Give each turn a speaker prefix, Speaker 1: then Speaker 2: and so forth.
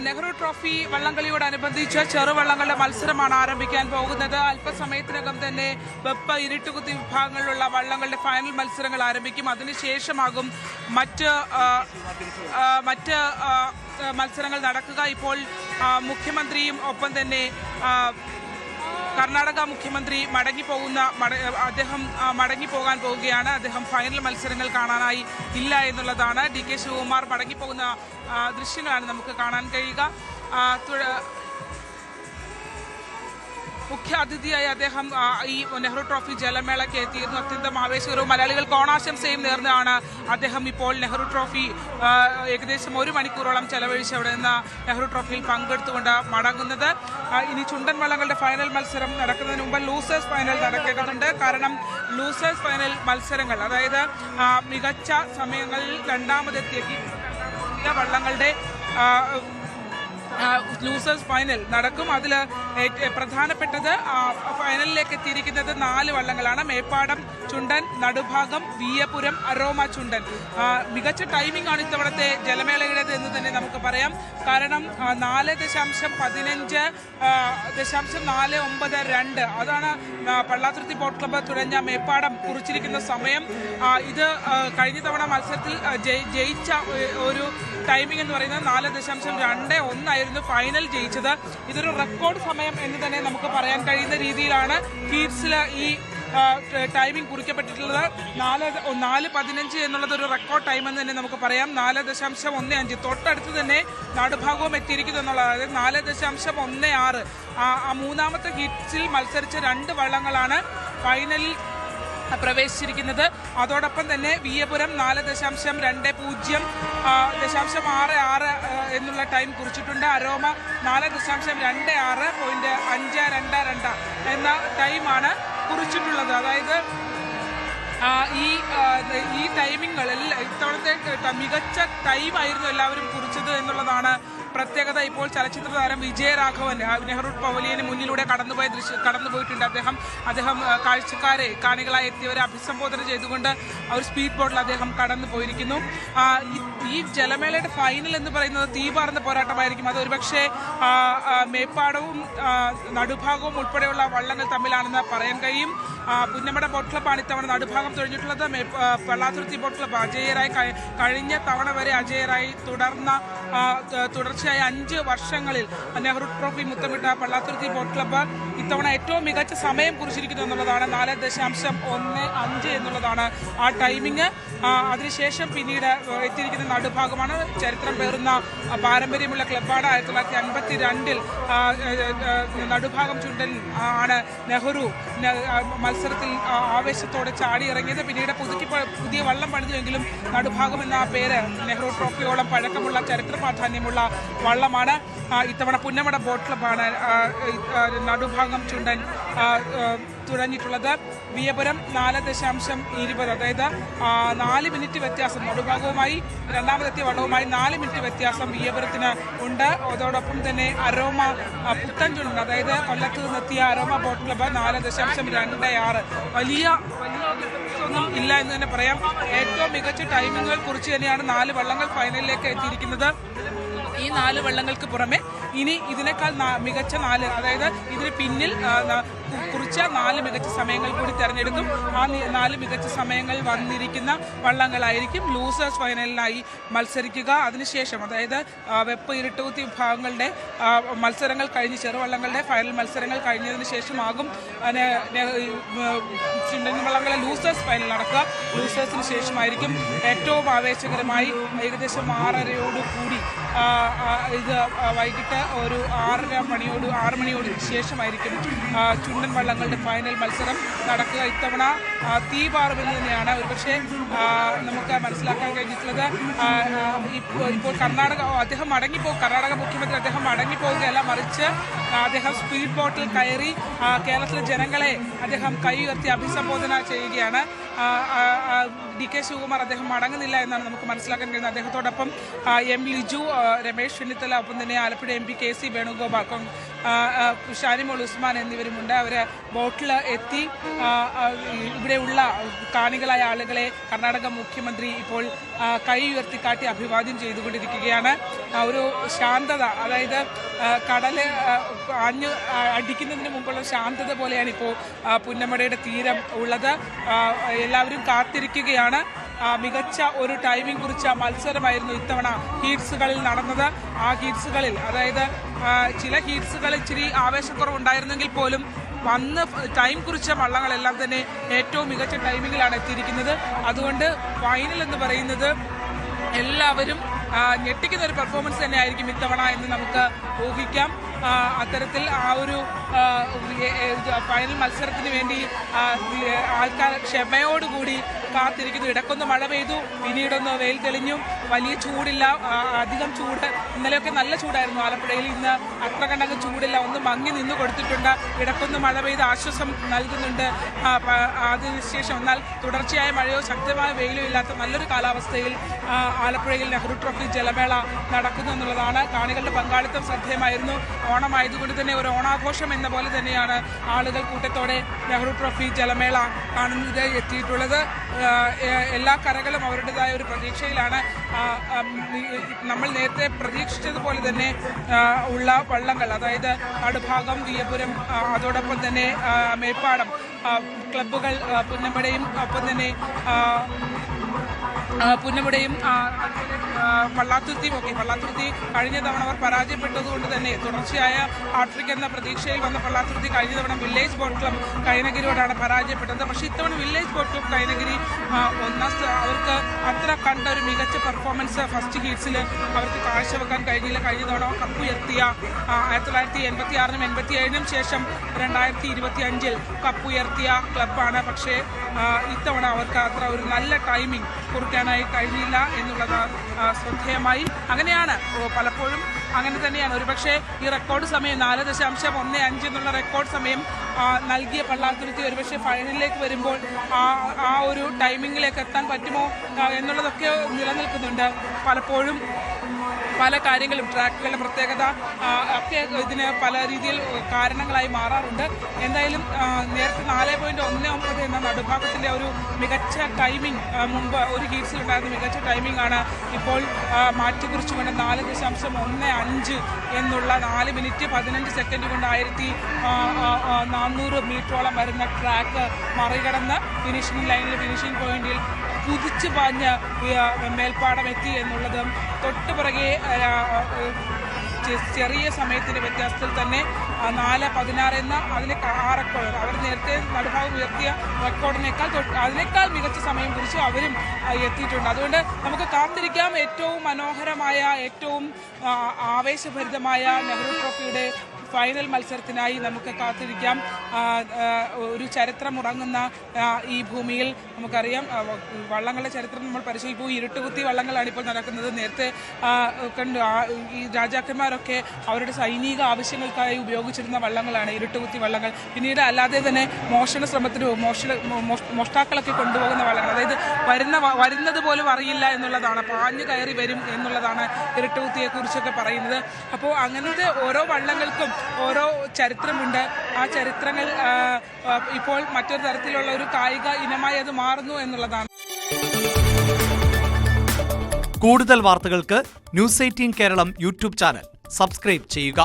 Speaker 1: Nehru trophy വള്ളംകളിയോടനുബന്ധിച്ച് ചെറുവള്ളങ്ങളുടെ മത്സരമാണ് ആരംഭിക്കാൻ പോകുന്നത്. അല്പസമയത്തിനകം തന്നെ വെപ്പ് ഇരുട്ടുകുത്തി വിഭാഗങ്ങളിലുള്ള വള്ളങ്ങളുടെ ഫൈനൽ മത്സരങ്ങൾ ആരംഭിക്കും. അതിനുശേഷമാകും മറ്റ് മത്സരങ്ങൾ നടക്കുക. ഇപ്പോൾ മുഖ്യമന്ത്രിയും ഒപ്പം തന്നെ കർണാടക മുഖ്യമന്ത്രി അദ്ദേഹം മടങ്ങിപ്പോകാൻ പോവുകയാണ്. അദ്ദേഹം ഫൈനൽ മത്സരങ്ങൾ കാണാനായി ഇല്ല എന്നുള്ളതാണ്. DK ശിവകുമാർ മടങ്ങിപ്പോകുന്ന ദൃശ്യങ്ങളാണ് നമുക്ക് കാണാൻ കഴിയുക. മുഖ്യ അതിഥിയായി അദ്ദേഹം ഈ നെഹ്റു ട്രോഫി ജലമേളയ്ക്ക് എത്തിയിരുന്നു. അത്യന്തം ആവേശകരവും മലയാളികൾക്ക് ഓണാശംസയും നേർന്നാണ് അദ്ദേഹം ഇപ്പോൾ നെഹ്റു ട്രോഫി ഏകദേശം 1 മണിക്കൂറോളം ചെലവഴിച്ച് അവിടെ നിന്ന് നെഹ്റു ട്രോഫിയിൽ പങ്കെടുത്തുകൊണ്ട് മടങ്ങുന്നത്. ഇനി ചുണ്ടൻ വള്ളങ്ങളുടെ ഫൈനൽ മത്സരം നടക്കുന്നതിന് മുമ്പ് ലൂസേഴ്സ് ഫൈനൽ നടക്കേണ്ടതുണ്ട്. കാരണം ലൂസേഴ്സ് ഫൈനൽ മത്സരങ്ങൾ, അതായത് മികച്ച സമയങ്ങളിൽ രണ്ടാമതെത്തിയ വള്ളങ്ങളുടെ ലൂസേഴ്സ് ഫൈനൽ നടക്കും. അതിൽ പ്രധാനപ്പെട്ടത് ഫൈനലിലേക്ക് എത്തിയിരിക്കുന്നത് 4 വള്ളങ്ങളാണ്. മേപ്പാടം ചുണ്ടൻ, നടുഭാഗം, വിയപുരം, അരോമ ചുണ്ടൻ. മികച്ച ടൈമിംഗ് ആണ് ഇത്തവണത്തെ ജലമേളയുടേത് എന്ന് തന്നെ നമുക്ക് പറയാം. കാരണം 4.492 അതാണ് പള്ളാത്തുരുത്തി ബോട്ട് ക്ലബ്ബ് തുടങ്ങിയ മേപ്പാടം കുറിച്ചിരിക്കുന്ന സമയം. ഇത് കഴിഞ്ഞ തവണ മത്സരത്തിൽ ജയിച്ച ഒരു ടൈമിംഗ് എന്ന് പറയുന്നത് 4.21 ആയിരുന്നു ഫൈനൽ ജയിച്ചത്. ഇതൊരു റെക്കോർഡ് സമയം എന്ന് തന്നെ നമുക്ക് പറയാൻ കഴിയുന്ന രീതിയിലാണ് ഹീറ്റ്സിൽ ഈ ടൈമിംഗ് കുറിക്കപ്പെട്ടിട്ടുള്ളത്. 4:15 എന്നുള്ളത് ഒരു റെക്കോർഡ് ടൈം എന്ന് തന്നെ നമുക്ക് പറയാം. 4.15 തൊട്ടടുത്ത് തന്നെ നടുഭാഗവും എത്തിയിരിക്കുന്നു എന്നുള്ളത്. അതായത് 4.16 മൂന്നാമത്തെ ഹീറ്റ്സിൽ മത്സരിച്ച 2 വള്ളങ്ങളാണ് ഫൈനലിൽ പ്രവേശിച്ചിരിക്കുന്നത്. അതോടൊപ്പം തന്നെ വിയപുരം 4.20.66 എന്നുള്ള ടൈം കുറിച്ചിട്ടുണ്ട്. അരോമ 4.26.522 എന്ന ടൈമാണ് കുറിച്ചിട്ടുള്ളത്. അതായത് ഈ ടൈമിങ്ങളിൽ ഇത്തവണത്തെ മികച്ച ടൈമായിരുന്നു എല്ലാവരും കുറിച്ചത് എന്നുള്ളതാണ് പ്രത്യേകത. ഇപ്പോൾ ചലച്ചിത്ര താരം വിജയരാഘവൻ നെഹ്റു പവലിയന് മുന്നിലൂടെ കടന്നുപോയിട്ടുണ്ട്. അദ്ദേഹം കാണികളായി എത്തിയവരെ അഭിസംബോധന ചെയ്തുകൊണ്ട് ഒരു സ്പീഡ് ബോട്ടിൽ അദ്ദേഹം കടന്നു പോയിരിക്കുന്നു. ഈ ജലമേളയുടെ ഫൈനൽ എന്ന് പറയുന്നത് തീപാർന്ന പോരാട്ടമായിരിക്കും. അത് ഒരുപക്ഷെ മേപ്പാടവും നടുഭാഗവും ഉൾപ്പെടെയുള്ള വള്ളങ്ങൾ തമ്മിലാണെന്ന് പറയാൻ കഴിയും. പുന്നമട ബോട്ട് ക്ലബ്ബാണ് ഇത്തവണ നടുഭാഗം തുഴഞ്ഞിട്ടുള്ളത്. പള്ളാത്തുരുത്തി ബോട്ട് ക്ലബ്ബ് അജയരായി കഴിഞ്ഞ തവണ വരെ അജയരായി തുടർച്ചയായ 5 വർഷങ്ങളിൽ നെഹ്റു ട്രോഫി മുത്തമിട്ട പള്ളാത്തുരുത്തി ബോട്ട് ക്ലബ്ബ് ഇത്തവണ ഏറ്റവും മികച്ച സമയം കുറിച്ചിരിക്കുന്നു എന്നുള്ളതാണ്. 4.15 എന്നുള്ളതാണ് ആ ടൈമിങ്. അതിനുശേഷം പിന്നീട് എത്തിയിരിക്കുന്ന നടുഭാഗമാണ്. ചരിത്രം പേറുന്ന പാരമ്പര്യമുള്ള ക്ലബ്ബാണ്. 1952 നടുഭാഗം ചുണ്ടൻ ആണ് നെഹ്റു മത്സരത്തിൽ ആവേശത്തോടെ ചാടി ഇറങ്ങിയത്. പിന്നീട് പുതിയ വള്ളം പണിതുവെങ്കിലും നടുഭാഗം എന്ന പേര് നെഹ്റു ട്രോഫിയോളം പഴക്കമുള്ള ചരിത്ര പ്രാധാന്യമുള്ള വള്ളമാണ്. ഇത്തവണ പുന്നമട ബോട്ട് ക്ലബ്ബാണ് നടുഭാഗം ചുണ്ടൻ തുഴഞ്ഞിട്ടുള്ളത്. വിയപുരം 4.20, അതായത് 4 മിനിറ്റ് വ്യത്യാസം നടുഭാഗവുമായി രണ്ടാമതെത്തിയ വള്ളവുമായി 4 മിനിറ്റ് വ്യത്യാസം വിയപുരത്തിന് ഉണ്ട്. അതോടൊപ്പം തന്നെ അരോമ പുത്തൻ ചുണ്ടൻ, അതായത് കൊല്ലത്ത് നിന്നെത്തിയ അരോമ ബോട്ട് ക്ലബ്ബ് 4.26. വലിയ ഒന്നും ഇല്ല എന്ന് തന്നെ പറയാം. ഏറ്റവും മികച്ച ടൈമിങ്ങുകൾ കുറിച്ച് തന്നെയാണ് 4 വള്ളങ്ങൾ ഫൈനലിലേക്ക് എത്തിയിരിക്കുന്നത്. ഈ 4 വള്ളങ്ങൾക്ക് പുറമെ ഇനി ഇതിനേക്കാൾ മികച്ച 4, അതായത് ഇതിന് പിന്നിൽ കുറിച്ച 4 മികച്ച സമയങ്ങൾ കൂടി തിരഞ്ഞെടുക്കും. ആ 4 മികച്ച സമയങ്ങൾ വന്നിരിക്കുന്ന വള്ളങ്ങളായിരിക്കും ലൂസേഴ്സ് ഫൈനലിനായി മത്സരിക്കുക. അതിനുശേഷം, അതായത് വെപ്പ് ഇരുട്ടുകുത്തി വിഭാഗങ്ങളുടെ മത്സരങ്ങൾ കഴിഞ്ഞ് ചെറുവള്ളങ്ങളുടെ ഫൈനൽ മത്സരങ്ങൾ കഴിഞ്ഞതിന് ശേഷമാകും ചുണ്ടൻ വള്ളങ്ങളെ ലൂസേഴ്സ് ഫൈനൽ നടക്കുക. ലൂസേഴ്സിന് ശേഷമായിരിക്കും ഏറ്റവും ആവേശകരമായി ഏകദേശം 6:30 ഇത് വൈകിട്ട് ഒരു 6 മണിയോട് ശേഷമായിരിക്കും ചുണ്ടൻ വള്ളങ്ങളുടെ ഫൈനൽ മത്സരം നടക്കുക. ഇത്തവണ തീപാറുമെന്ന് തന്നെയാണ് ഒരുപക്ഷെ നമുക്ക് മനസ്സിലാക്കാൻ കഴിഞ്ഞിട്ടുള്ളത്. ഇപ്പോൾ കർണാടക മുഖ്യമന്ത്രി അദ്ദേഹം മടങ്ങിപ്പോവുകയല്ല, മറിച്ച് അദ്ദേഹം സ്പീഡ് ബോട്ടിൽ കയറി കേരളത്തിലെ ജനങ്ങളെ അദ്ദേഹം കൈ ഉയർത്തി അഭിസംബോധന ചെയ്യുകയാണ്. DK ശിവകുമാർ അദ്ദേഹം മടങ്ങുന്നില്ല എന്നാണ് നമുക്ക് മനസ്സിലാക്കാൻ കഴിയുന്നത്. അദ്ദേഹത്തോടൊപ്പം M ലിജു, രമേശ് ചെന്നിത്തല, ഒപ്പം തന്നെ ആലപ്പുഴ MP KC വേണുഗോപാൽ, ഷാനിമോൾ ഉസ്മാൻ എന്നിവരുമുണ്ട്. അവർ ബോട്ടിൽ എത്തി ഇവിടെയുള്ള കാണികളായ ആളുകളെ കർണാടക മുഖ്യമന്ത്രി ഇപ്പോൾ കൈ ഉയർത്തിക്കാട്ടി അഭിവാദ്യം ചെയ്തുകൊണ്ടിരിക്കുകയാണ്. ഒരു ശാന്തത, അതായത് കടല് അടിക്കുന്നതിന് മുമ്പുള്ള ശാന്തത പോലെയാണ് ഇപ്പോൾ പുന്നമടയുടെ തീരം ഉള്ളത്. എല്ലാവരും കാത്തിരിക്കുകയാണ്. മികച്ച ഒരു ടൈമിംഗ് കുറിച്ച മത്സരമായിരുന്നു ഇത്തവണ ഹീറ്റ്സുകളിൽ നടന്നത്. ആ ഹീറ്റ്സുകളിൽ, അതായത് ചില ഹീറ്റ്സുകൾ ഇച്ചിരി ആവേശക്കുറവുണ്ടായിരുന്നെങ്കിൽ പോലും വന്ന് ടൈം കുറിച്ച വള്ളങ്ങളെല്ലാം തന്നെ ഏറ്റവും മികച്ച ടൈമിങ്ങിലാണ് എത്തിയിരിക്കുന്നത്. അതുകൊണ്ട് ഫൈനൽ എന്ന് പറയുന്നത് എല്ലാവരും ഞെട്ടിക്കുന്ന ഒരു പെർഫോമൻസ് തന്നെ ആയിരിക്കും ഇത്തവണ എന്ന് നമുക്ക് ഊഹിക്കാം. അത്തരത്തിൽ ആ ഒരു ഫൈനൽ മത്സരത്തിന് വേണ്ടി ആൾക്കാർ ക്ഷമയോടുകൂടി കാത്തിരിക്കുന്നു. ഇടയ്ക്കൊന്ന് മഴ പെയ്തു, പിന്നീടൊന്ന് വെയിൽ തെളിഞ്ഞു, വലിയ ചൂടില്ല, അധികം ചൂട്. ഇന്നലെയൊക്കെ നല്ല ചൂടായിരുന്നു ആലപ്പുഴയിൽ, ഇന്ന് അത്ര കണ്ടങ്ങ് ചൂടില്ല, ഒന്ന് മങ്ങി നിന്ന് കൊടുത്തിട്ടുണ്ട്. ഇടയ്ക്കൊന്ന് മഴ പെയ്ത് ആശ്വാസം നൽകുന്നുണ്ട്. അതിനുശേഷം എന്നാൽ തുടർച്ചയായ മഴയോ ശക്തമായ വെയിലോ ഇല്ലാത്ത നല്ലൊരു കാലാവസ്ഥയിൽ ആലപ്പുഴയിൽ നെഹ്റു ട്രോഫി ജലമേള നടക്കുന്നു എന്നുള്ളതാണ്. കാണികളുടെ പങ്കാളിത്തം ശ്രദ്ധേയമായിരുന്നു. ഓണമായതുകൊണ്ട് തന്നെ ഒരു ഓണാഘോഷം എന്ന പോലെ തന്നെയാണ് ആളുകൾ കൂട്ടത്തോടെ നെഹ്റു ട്രോഫി ജലമേള കാണുന്നത് എത്തിയിട്ടുള്ളത്. എല്ലാ കരകളും അവരുടേതായ ഒരു പ്രതീക്ഷയിലാണ്. നമ്മൾ നേരത്തെ പ്രതീക്ഷിച്ചതുപോലെ തന്നെ ഉള്ള വള്ളങ്ങൾ, അതായത് അടുഭാഗം, വിയപുരം, അതോടൊപ്പം തന്നെ മേപ്പാടം ക്ലബ്ബുകൾ, പുന്നമടയും ഒപ്പം തന്നെ പുന്നമടയും പള്ളാത്തുരുത്തിയും ഒക്കെ. പള്ളാത്തുരുത്തി കഴിഞ്ഞ തവണ അവർ പരാജയപ്പെട്ടതുകൊണ്ട് തന്നെ തുടർച്ചയായ ഹാട്രിക് എന്ന പ്രതീക്ഷയിൽ വന്ന പള്ളാത്തുരുത്തി കഴിഞ്ഞ തവണ വില്ലേജ് ബോട്ട് ക്ലബ് കൈനഗിരിയോടാണ് പരാജയപ്പെട്ടത്. പക്ഷേ ഇത്തവണ വില്ലേജ് ബോട്ട് ക്ലബ് കൈനഗിരി അവർക്ക് അത്ര കണ്ട ഒരു മികച്ച പെർഫോമൻസ് ഫസ്റ്റ് ഹീറ്റ്സിൽ അവർക്ക് കാഴ്ചവെക്കാൻ കഴിഞ്ഞില്ല. കഴിഞ്ഞ തവണ കപ്പ് ഉയർത്തിയ 1986-നും 87-നും ശേഷം 2025-ൽ കപ്പ് ഉയർത്തിയ ക്ലബ്ബാണ്. പക്ഷേ ഇത്തവണ അവർക്ക് അത്ര ഒരു നല്ല ടൈമിംഗ് കുറിക്കാനായി കഴിഞ്ഞില്ല എന്നുള്ളത് ശ്രദ്ധേയമായി. അങ്ങനെയാണ് പലപ്പോഴും അങ്ങനെ തന്നെയാണ്. ഒരുപക്ഷെ ഈ റെക്കോർഡ് സമയം 4.15 എന്നുള്ള റെക്കോർഡ് സമയം നൽകിയ പള്ളാത്തുരുത്തി ഒരുപക്ഷെ ഫൈനലിലേക്ക് വരുമ്പോൾ ആ ഒരു ടൈമിങ്ങിലേക്ക് എത്താൻ പറ്റുമോ എന്നുള്ളതൊക്കെ നിലനിൽക്കുന്നുണ്ട്. പലപ്പോഴും പല കാര്യങ്ങളും ട്രാക്കുകളുടെ പ്രത്യേകത ഒക്കെ ഇതിന് പല രീതിയിൽ കാരണങ്ങളായി മാറാറുണ്ട്. എന്തായാലും നേരത്തെ 4.19 എന്ന നടുഭാഗത്തിൻ്റെ ഒരു മികച്ച ടൈമിംഗ് മുമ്പ് ഒരു ഹീറ്റ്സിലുണ്ടായിരുന്ന മികച്ച ടൈമിംഗ് ആണ് ഇപ്പോൾ മാറ്റിക്കുറിച്ചുകൊണ്ട് 4.15 എന്നുള്ള 4 മിനിറ്റ് 15 സെക്കൻഡ് കൊണ്ട് 1400 മീറ്ററോളം വരുന്ന ട്രാക്ക് മറികടന്ന് ഫിനിഷിംഗ് ലൈനിൽ, ഫിനിഷിംഗ് പോയിന്റിൽ കുതിച്ചു പാഞ്ഞ് മേൽപ്പാടം എത്തി എന്നുള്ളതും തൊട്ടുപിറകെ ചെറിയ സമയത്തിൻ്റെ വ്യത്യാസത്തിൽ തന്നെ 4.16 എന്ന ആ റെക്കോർഡ് അവർ നേരത്തെ നടുഭാഗം ഉയർത്തിയ അതിനേക്കാൾ മികച്ച സമയം കുറിച്ച് അവരും എത്തിയിട്ടുണ്ട്. അതുകൊണ്ട് നമുക്ക് കാത്തിരിക്കാം. ഏറ്റവും മനോഹരമായ, ഏറ്റവും ആവേശഭരിതമായ നെഹ്റു ട്രോഫിയുടെ ഫൈനൽ മത്സരത്തിനായി നമുക്ക് കാത്തിരിക്കാം. ഒരു ചരിത്രം ഉറങ്ങുന്ന ഈ ഭൂമിയിൽ നമുക്കറിയാം വള്ളങ്ങളുടെ ചരിത്രം നമ്മൾ പരിശോധിക്കുമ്പോൾ ഇരുട്ടുകുത്തി വള്ളങ്ങളാണ് ഇപ്പോൾ നടക്കുന്നത്. നേരത്തെ കണ്ടു ഈ രാജാക്കന്മാരൊക്കെ അവരുടെ സൈനിക ആവശ്യങ്ങൾക്കായി ഉപയോഗിച്ചിരുന്ന വള്ളങ്ങളാണ് ഇരുട്ടുകുത്തി വള്ളങ്ങൾ. പിന്നീട് അല്ലാതെ തന്നെ മോഷണ ശ്രമത്തിന് മോഷ്ടാക്കളൊക്കെ കൊണ്ടുപോകുന്ന വള്ളങ്ങൾ, അതായത് വരുന്നത് പോലും അറിയില്ല എന്നുള്ളതാണ്, പാഞ്ഞു കയറി വരും എന്നുള്ളതാണ് ഇരുട്ടുകുത്തിയെക്കുറിച്ചൊക്കെ പറയുന്നത്. അപ്പോൾ അങ്ങനത്തെ ഓരോ വള്ളങ്ങൾക്കും ഓരോ ചരിത്രമുണ്ട്. ആ ചരിത്രങ്ങൾ ഇപ്പോൾ മറ്റൊരു തരത്തിലുള്ള ഒരു കായിക ഇനമായി അത് മാറുന്നു എന്നുള്ളതാണ്.
Speaker 2: കൂടുതൽ വാർത്തകൾക്ക് News 18 കേരളം യൂട്യൂബ് ചാനൽ സബ്സ്ക്രൈബ് ചെയ്യുക.